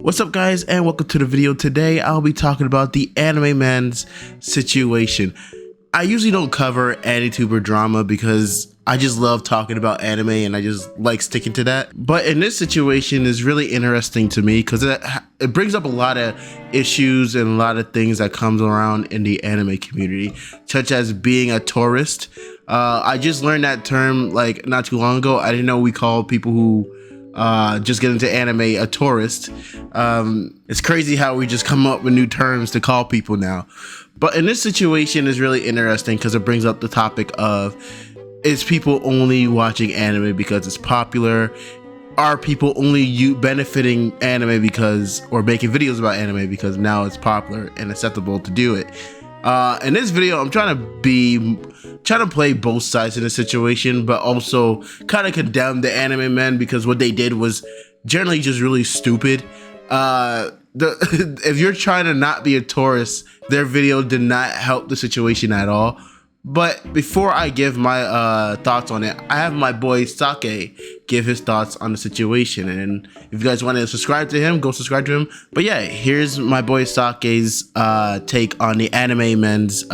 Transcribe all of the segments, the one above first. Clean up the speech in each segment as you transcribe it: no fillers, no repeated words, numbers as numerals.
What's up guys, and welcome to the video. Today I'll be talking about the Animemen's Situation. I usually don't cover AniTuber drama because I just love talking about anime and I just like sticking to that. But in this situation is really interesting to me because it brings up a lot of issues and a lot of things that comes around in the anime community, such as being a tourist. I just learned that term like not too long ago. I didn't know we call people who just get into anime a tourist. It's crazy how we just come up with new terms to call people now. But in this situation is really interesting because it brings up the topic of, is people only watching anime because it's popular? Are people only benefiting anime because, or making videos about anime because now it's popular and acceptable to do it? In this video, I'm trying to play both sides in the situation, but also kind of condemn the Animemen because what they did was generally just really stupid. If you're trying to not be a tourist, their video did not help the situation at all. But before I give my thoughts on it, I have my boy Sake give his thoughts on the situation. And if you guys want to subscribe to him, go subscribe to him. But yeah, here's my boy Sake's take on the Animemen's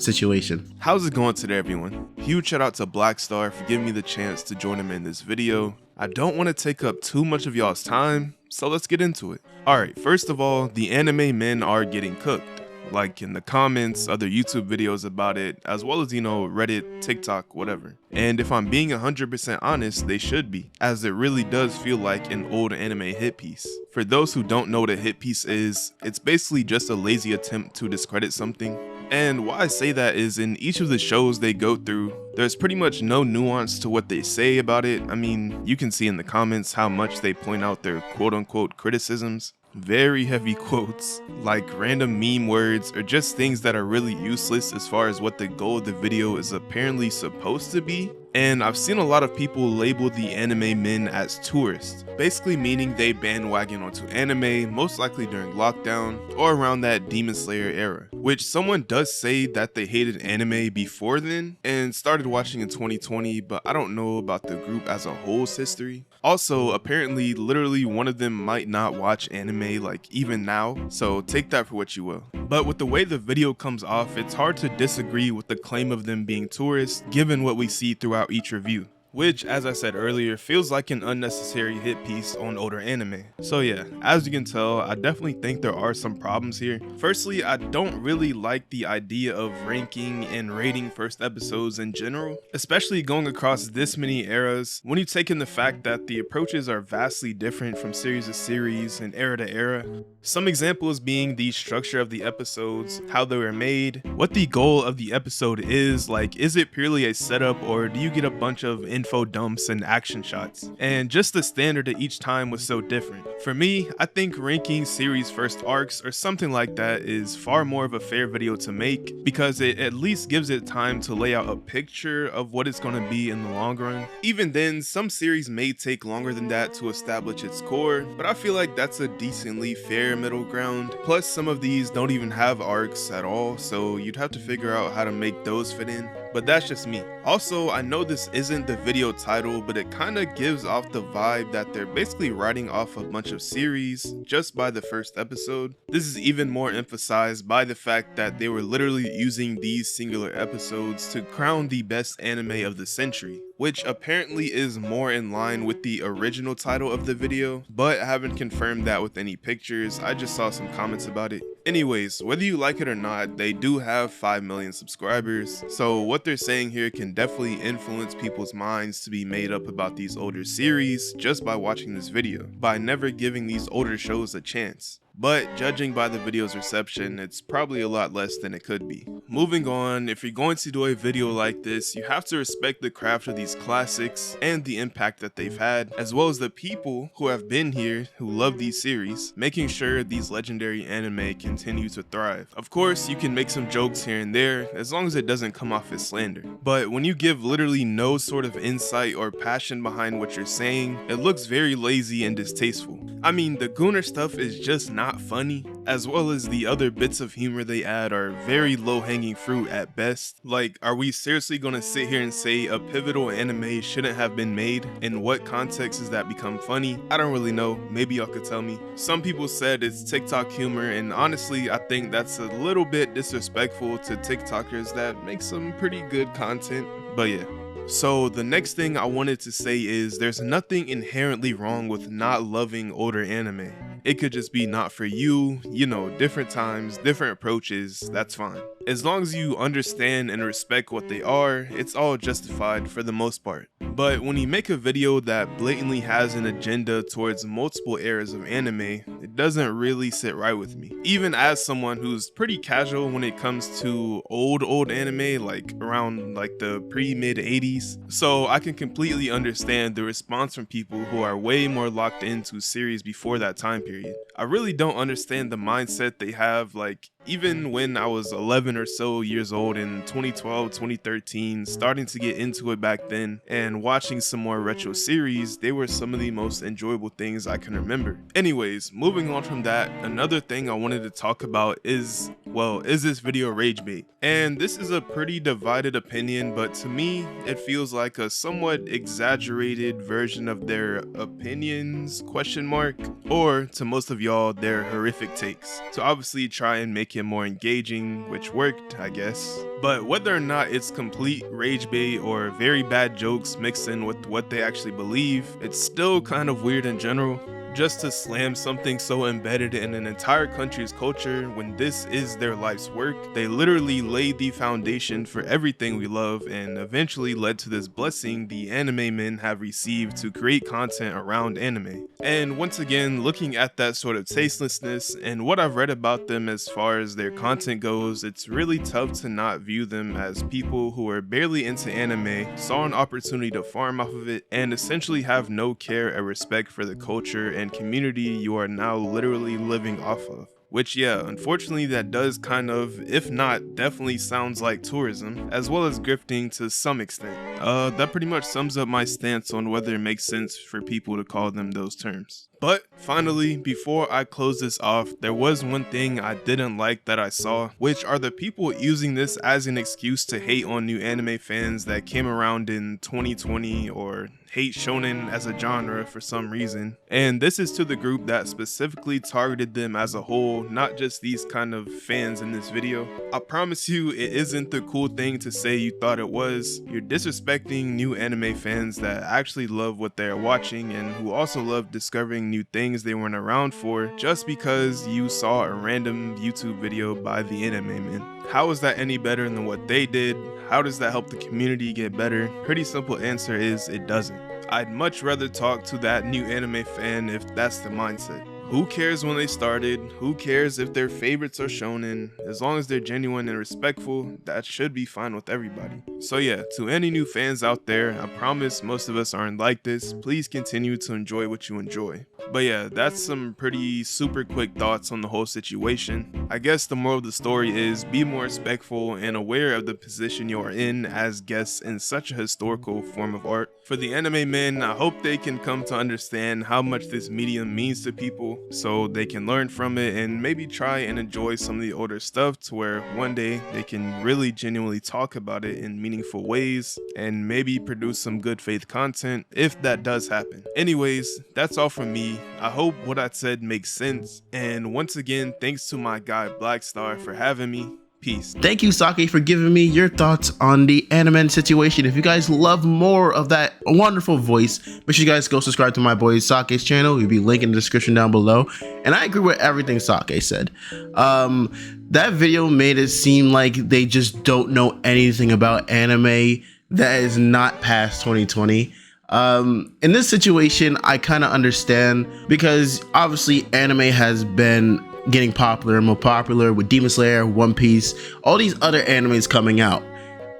situation. How's it going today, everyone? Huge shout out to Blackstar for giving me the chance to join him in this video. I don't want to take up too much of y'all's time, so let's get into it. Alright, first of all, the Animemen are getting cooked. Like in the comments, other YouTube videos about it, as well as, Reddit, TikTok, whatever. And if I'm being 100% honest, they should be, as it really does feel like an old anime hit piece. For those who don't know what a hit piece is, it's basically just a lazy attempt to discredit something. And why I say that is in each of the shows they go through, there's pretty much no nuance to what they say about it. I mean, you can see in the comments how much they point out their quote-unquote criticisms. Very heavy quotes, like random meme words or just things that are really useless as far as what the goal of the video is apparently supposed to be. And I've seen a lot of people label the Animemen as tourists, basically meaning they bandwagon onto anime, most likely during lockdown or around that Demon Slayer era, which someone does say that they hated anime before then and started watching in 2020, but I don't know about the group as a whole's history. Also, apparently literally one of them might not watch anime like even now, so take that for what you will. But with the way the video comes off, it's hard to disagree with the claim of them being tourists given what we see throughout each review, which, as I said earlier, feels like an unnecessary hit piece on older anime. So yeah, as you can tell, I definitely think there are some problems here. Firstly, I don't really like the idea of ranking and rating first episodes in general, especially going across this many eras, when you take in the fact that the approaches are vastly different from series to series and era to era. Some examples being the structure of the episodes, how they were made, what the goal of the episode is, like is it purely a setup or do you get a bunch of info dumps and action shots, and just the standard at each time was so different. For me, I think ranking series first arcs or something like that is far more of a fair video to make because it at least gives it time to lay out a picture of what it's going to be in the long run. Even then, some series may take longer than that to establish its core, but I feel like that's a decently fair middle ground. Plus, some of these don't even have arcs at all, so you'd have to figure out how to make those fit in. But that's just me. Also, I know this isn't the video title, but it kinda gives off the vibe that they're basically writing off a bunch of series just by the first episode. This is even more emphasized by the fact that they were literally using these singular episodes to crown the best anime of the century, which apparently is more in line with the original title of the video, but I haven't confirmed that with any pictures. I just saw some comments about it. Anyways, whether you like it or not, they do have 5 million subscribers, so what they're saying here can definitely influence people's minds to be made up about these older series just by watching this video, by never giving these older shows a chance. But judging by the video's reception, it's probably a lot less than it could be. Moving on, if you're going to do a video like this, you have to respect the craft of these classics and the impact that they've had, as well as the people who have been here who love these series, making sure these legendary anime continue to thrive. Of course, you can make some jokes here and there, as long as it doesn't come off as slander. But when you give literally no sort of insight or passion behind what you're saying, it looks very lazy and distasteful. I mean, the Gooner stuff is just not funny. as well as the other bits of humor they add are very low-hanging fruit at best. Like, are we seriously gonna sit here and say a pivotal anime shouldn't have been made? In what context has that become funny? I don't really know, maybe y'all could tell me. Some people said it's TikTok humor, and honestly I think that's a little bit disrespectful to TikTokers that make some pretty good content, but yeah. So the next thing I wanted to say is there's nothing inherently wrong with not loving older anime. It could just be not for you, you know, different times, different approaches, that's fine. As long as you understand and respect what they are, it's all justified for the most part. But when you make a video that blatantly has an agenda towards multiple eras of anime, it doesn't really sit right with me. Even as someone who's pretty casual when it comes to old anime, like around like the pre-mid 80s, so I can completely understand the response from people who are way more locked into series before that time period. I really don't understand the mindset they have, like even when I was 11 or so years old in 2012, 2013, starting to get into it back then and watching some more retro series, they were some of the most enjoyable things I can remember. Anyways, moving on from that, another thing I wanted to talk about is, well, is this video rage bait? And this is a pretty divided opinion, but to me, it feels like a somewhat exaggerated version of their opinions, question mark, or to most of y'all, their horrific takes, to obviously try and make it more engaging, which worked, I guess. But whether or not it's complete rage bait or very bad jokes mixed in with what they actually believe, it's still kind of weird in general. Just to slam something so embedded in an entire country's culture when this is their life's work. They literally laid the foundation for everything we love and eventually led to this blessing the anime men have received to create content around anime. And once again, looking at that sort of tastelessness and what I've read about them as far as their content goes, it's really tough to not view them as people who are barely into anime, saw an opportunity to farm off of it, and essentially have no care or respect for the culture and community you are now literally living off of. Which, yeah, unfortunately that does kind of, if not definitely sounds like tourism, as well as grifting to some extent. That pretty much sums up my stance on whether it makes sense for people to call them those terms. But finally, before I close this off, there was one thing I didn't like that I saw, which are the people using this as an excuse to hate on new anime fans that came around in 2020 or hate shonen as a genre for some reason. And this is to the group that specifically targeted them as a whole, not just these kind of fans in this video. I promise you it isn't the cool thing to say you thought it was. You're disrespecting new anime fans that actually love what they're watching and who also love discovering new things they weren't around for just because you saw a random YouTube video by the Animemen. How is that any better than what they did? How does that help the community get better? Pretty simple answer is it doesn't. I'd much rather talk to that new anime fan if that's the mindset. Who cares when they started? Who cares if their favorites are shonen? As long as they're genuine and respectful, that should be fine with everybody. So yeah, to any new fans out there, I promise most of us aren't like this. Please continue to enjoy what you enjoy. But yeah, that's some pretty super quick thoughts on the whole situation. I guess the moral of the story is be more respectful and aware of the position you are in as guests in such a historical form of art. For the anime men, I hope they can come to understand how much this medium means to people so they can learn from it and maybe try and enjoy some of the older stuff to where one day they can really genuinely talk about it in meaningful ways and maybe produce some good faith content if that does happen. Anyways, that's all from me. I hope what I said makes sense, and once again, thanks to my guy Blackstar for having me. Peace. Thank you, Sake, for giving me your thoughts on the Animemen Situation. If you guys love more of that wonderful voice, make sure you guys go subscribe to my boy Sake's channel. He'll be linked in the description down below. And I agree with everything Sake said. That video made it seem like they just don't know anything about anime that is not past 2020. In this situation, I kind of understand because obviously anime has been getting popular and more popular with Demon Slayer, One Piece, all these other animes coming out.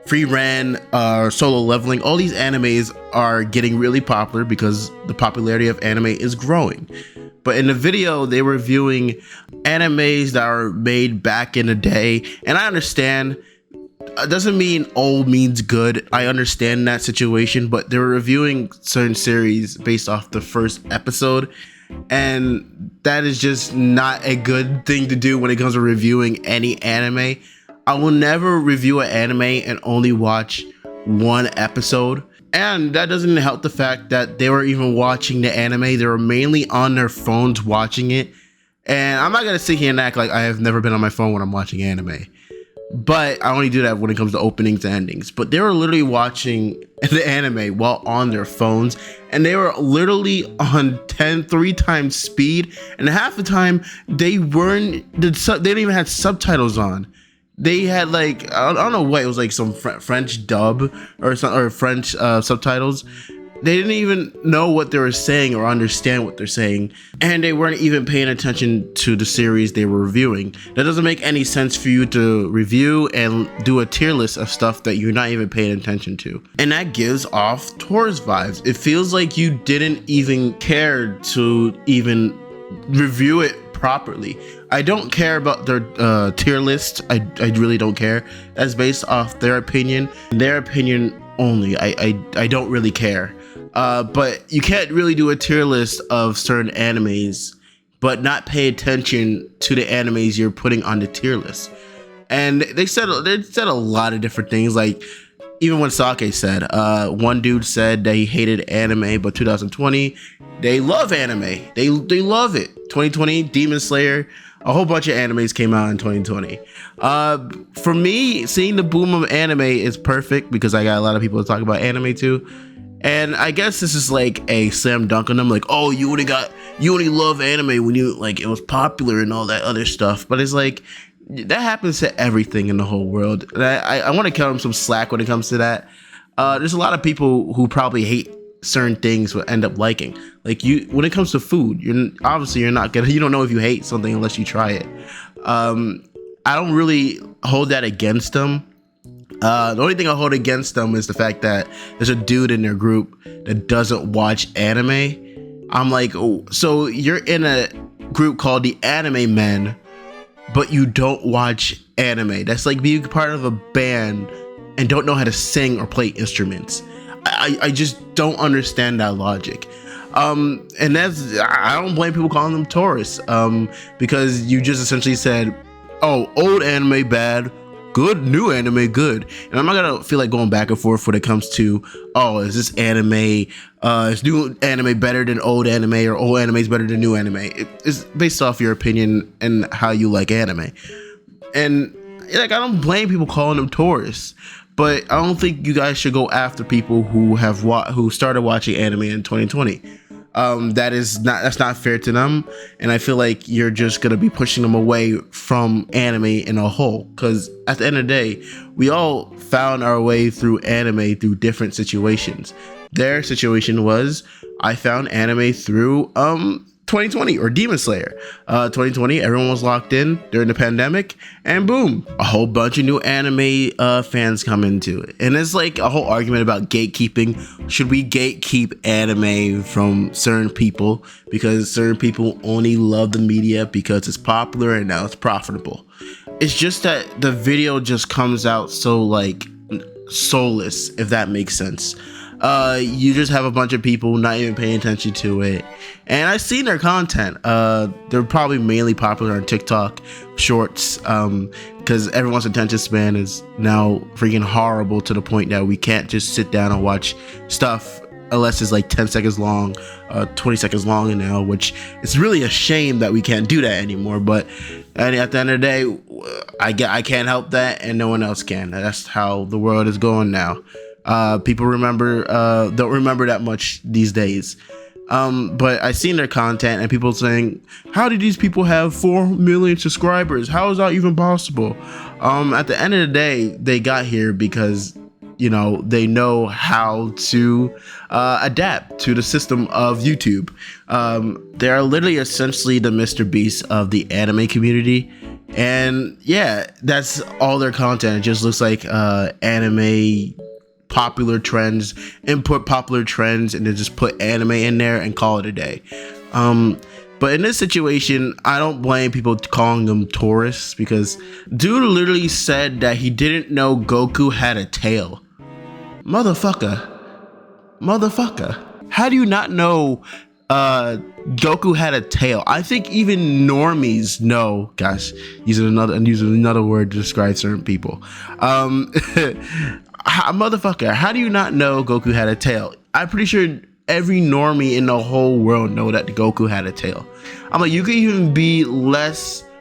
Free Ren, Solo Leveling, all these animes are getting really popular because the popularity of anime is growing. But in the video, they were reviewing animes that are made back in the day, and I understand. It doesn't mean old means good. I understand that situation, but they were reviewing certain series based off the first episode, and that is just not a good thing to do when it comes to reviewing any anime. I will never review an anime and only watch one episode. And that doesn't help the fact that they were even watching the anime. They were mainly on their phones watching it. And I'm not going to sit here and act like I have never been on my phone when I'm watching anime. But I only do that when it comes to openings and endings. But they were literally watching the anime while on their phones. And they were literally on 3 times speed. And half the time, they didn't even have subtitles on. They had like, I don't know what, it was like some French dub or French subtitles. They didn't even know what they were saying or understand what they're saying. And they weren't even paying attention to the series they were reviewing. That doesn't make any sense for you to review and do a tier list of stuff that you're not even paying attention to. And that gives off tourist vibes. It feels like you didn't even care to even review it properly. I don't care about their tier list. I really don't care. That's based off their opinion only. I don't really care. But you can't really do a tier list of certain animes but not pay attention to the animes you're putting on the tier list. And they said a lot of different things, like even when Sake said, one dude said that he hated anime, but 2020 they love anime. They love it. 2020 Demon Slayer, a whole bunch of animes came out in 2020. For me, seeing the boom of anime is perfect because I got a lot of people to talk about anime too. And I guess this is like a slam dunk on them, like, oh, you only love anime when you like it was popular and all that other stuff. But it's like that happens to everything in the whole world. And I want to cut them some slack when it comes to that. There's a lot of people who probably hate certain things but end up liking. Like when it comes to food, you don't know if you hate something unless you try it. I don't really hold that against them. The only thing I hold against them is the fact that there's a dude in their group that doesn't watch anime. I'm like, oh, so you're in a group called the Animemen, but you don't watch anime. That's like being part of a band and don't know how to sing or play instruments. I just don't understand that logic. And I don't blame people calling them tourists, because you just essentially said, oh, old anime bad, good, new anime good. And I'm not gonna feel like going back and forth when it comes to, oh, is this anime, is new anime better than old anime, or old anime is better than new anime? It's based off your opinion and how you like anime. And like, I don't blame people calling them tourists, but I don't think you guys should go after people who started watching anime in 2020. That's not fair to them, and I feel like you're just gonna be pushing them away from anime in a whole. Because at the end of the day, we all found our way through anime through different situations. Their situation was, I found anime through 2020 or Demon Slayer. 2020, everyone was locked in during the pandemic, and boom, a whole bunch of new anime fans come into it. And it's like a whole argument about gatekeeping. Should we gatekeep anime from certain people because certain people only love the media because it's popular and now it's profitable? It's just that the video just comes out so like soulless, if that makes sense. You just have a bunch of people not even paying attention to it. And I've seen their content. They're probably mainly popular on TikTok shorts, because everyone's attention span is now freaking horrible to the point that we can't just sit down and watch stuff unless it's like 10 seconds long, 20 seconds long now, which it's really a shame that we can't do that anymore. But at the end of the day, I can't help that, and no one else can. That's how the world is going now. People don't remember that much these days. But I seen their content and people saying, how did these people have 4 million subscribers? How is that even possible? At the end of the day, they got here because, they know how to adapt to the system of YouTube. They're literally essentially the Mr. Beast of the anime community. And yeah, that's all their content. It just looks like anime popular trends, input popular trends, and then just put anime in there and call it a day. But in this situation, I don't blame people calling them tourists, because dude literally said that he didn't know Goku had a tail. Motherfucker. How do you not know Goku had a tail. I think even normies know. Gosh, using another word to describe certain people. Motherfucker, how do you not know Goku had a tail? I'm pretty sure every normie in the whole world know that Goku had a tail. I'm like, you could even be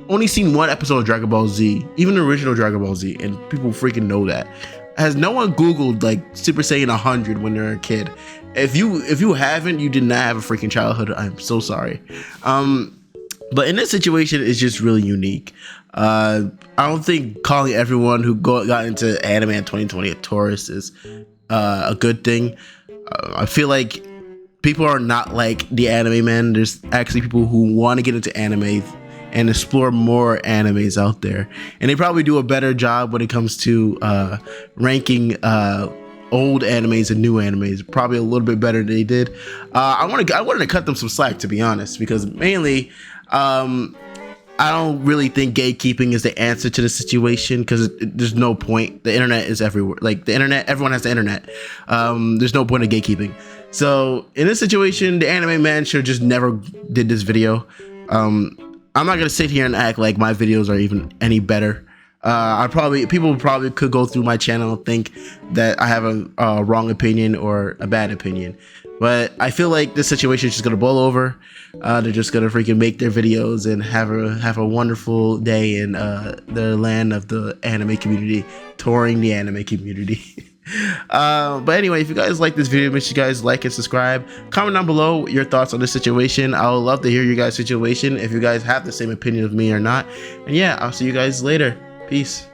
only seen one episode of Dragon Ball Z, even the original Dragon Ball Z, and people freaking know that. Has no one Googled like Super Saiyan 100 when they're a kid? If you haven't, you did not have a freaking childhood. I'm so sorry. But in this situation, it's just really unique. I don't think calling everyone who got into anime in 2020 a tourist is a good thing. I feel like people are not like the anime men. There's actually people who want to get into anime and explore more animes out there, and they probably do a better job when it comes to ranking old animes and new animes. Probably a little bit better than they did. I wanted to cut them some slack, to be honest, because mainly I don't really think gatekeeping is the answer to the situation, because there's no point. The internet is everywhere. Like the internet, everyone has the internet. There's no point in gatekeeping. So in this situation, the anime man should just never did this video. I'm not gonna sit here and act like my videos are even any better. People probably could go through my channel and think that I have a wrong opinion or a bad opinion, but I feel like this situation is just gonna blow over. They're just gonna freaking make their videos and have a wonderful day in the land of the anime community, touring the anime community. But anyway, if you guys like this video, make sure you guys like and subscribe. Comment down below your thoughts on this situation. I would love to hear your guys' situation, if you guys have the same opinion of me or not. And yeah, I'll see you guys later. Peace.